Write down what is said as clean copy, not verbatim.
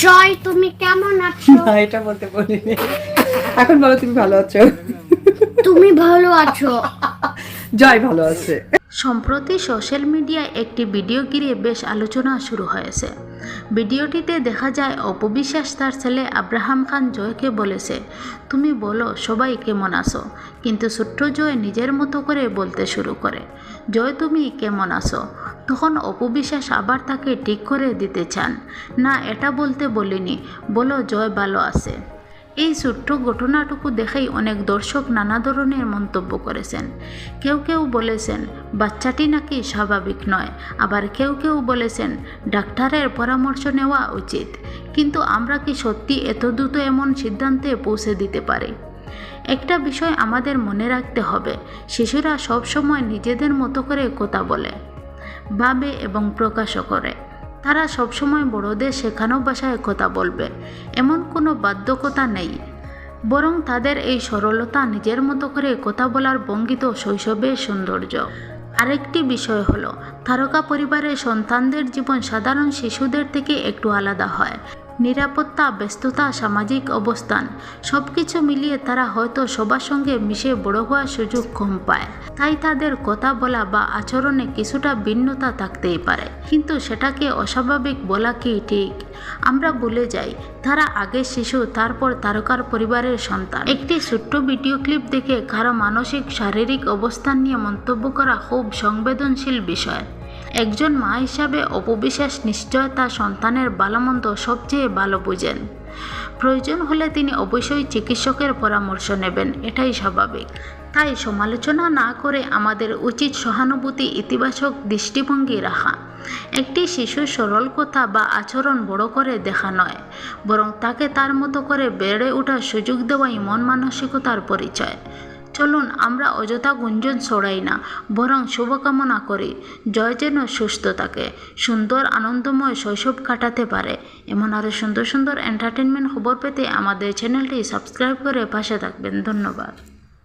জয়, তুমি কেমন আছো? না, এটা বলতে বলিনি। এখন বলো তুমি ভালো আছো? তুমি ভালো আছো? জয় ভালো আছে। সম্প্রতি সোশ্যাল মিডিয়ায় একটি ভিডিও ঘিরে বেশ আলোচনা শুরু হয়েছে। ভিডিওটিতে দেখা যায় অপু বিশ্বাস তার ছেলে আব্রাহাম খান জয়কে বলেছে, তুমি বলো সবাই কেমন আছো। কিন্তু ছোট্ট জয় নিজের মতো করে বলতে শুরু করে, জয় তুমি কেমন আছো। তখন অপু বিশ্বাস আবার তাকে ঠিক করে দিতে চান, না এটা বলতে বলিনি, বলো জয় ভালো আছে। এই ছোট্ট ঘটনাটুকু দেখেই অনেক দর্শক নানা ধরনের মন্তব্য করেছেন। কেউ কেউ বলেছেন বাচ্চাটি নাকি স্বাভাবিক নয়, আবার কেউ কেউ বলেছেন ডাক্তারের পরামর্শ নেওয়া উচিত। কিন্তু আমরা কি সত্যি এত দ্রুত এমন সিদ্ধান্তে পৌঁছে দিতে পারি? একটা বিষয় আমাদের মনে রাখতে হবে, শিশুরা সবসময় নিজেদের মতো করে কথা বলে, ভাবে এবং প্রকাশও করে। তারা সবসময় বড়দের শেখানো ভাষায় কথা বলবে, এমন কোনো বাধ্যকতা নেই। বরং তাদের এই সরলতা, নিজের মতো করে কথা বলার ভঙ্গি তো শৈশবের সৌন্দর্য। আরেকটি বিষয় হলো, তারকা পরিবারের সন্তানদের জীবন সাধারণ শিশুদের থেকে একটু আলাদা হয়। নিরাপত্তা, ব্যস্ততা, সামাজিক অবস্থান সব কিছু মিলিয়ে তারা হয়তো সবার সঙ্গে মিশে বড় হওয়ার সুযোগ কম পায়। তাই তাদের কথা বলা বা আচরণে কিছুটা ভিন্নতা থাকতেই পারে, কিন্তু সেটাকে অস্বাভাবিক বলা কি ঠিক? আমরা ভুলে যাই তারা আগে শিশু, তারপর তারকার পরিবারের সন্তান। একটি ছোট্ট ভিডিও ক্লিপ দেখে কারো মানসিক শারীরিক অবস্থান নিয়ে মন্তব্য করা খুব সংবেদনশীল বিষয়। একজন মা হিসাবে অপু বিশ্বাস নিশ্চয় তার সন্তানের ভালোমন্দ সবচেয়ে ভালো বুঝেন। প্রয়োজন হলে তিনি অবশ্যই চিকিৎসকের পরামর্শ নেবেন, এটাই স্বাভাবিক। তাই সমালোচনা না করে আমাদের উচিত সহানুভূতি, ইতিবাচক দৃষ্টিভঙ্গি রাখা। একটি শিশুর সরল কথা বা আচরণ বড় করে দেখা নয়, বরং তাকে তার মতো করে বেড়ে ওঠার সুযোগ দেওয়াই মন মানসিকতার পরিচয়। চলুন আমরা অযথা গুঞ্জন ছড়াই না, বরং শুভকামনা করি জয় যেন সুস্থ থাকে, সুন্দর আনন্দময় শৈশব কাটাতে পারে। এমন আরও সুন্দর সুন্দর এন্টারটেনমেন্ট খবর পেতে আমাদের চ্যানেলটি সাবস্ক্রাইব করে পাশে থাকবেন। ধন্যবাদ।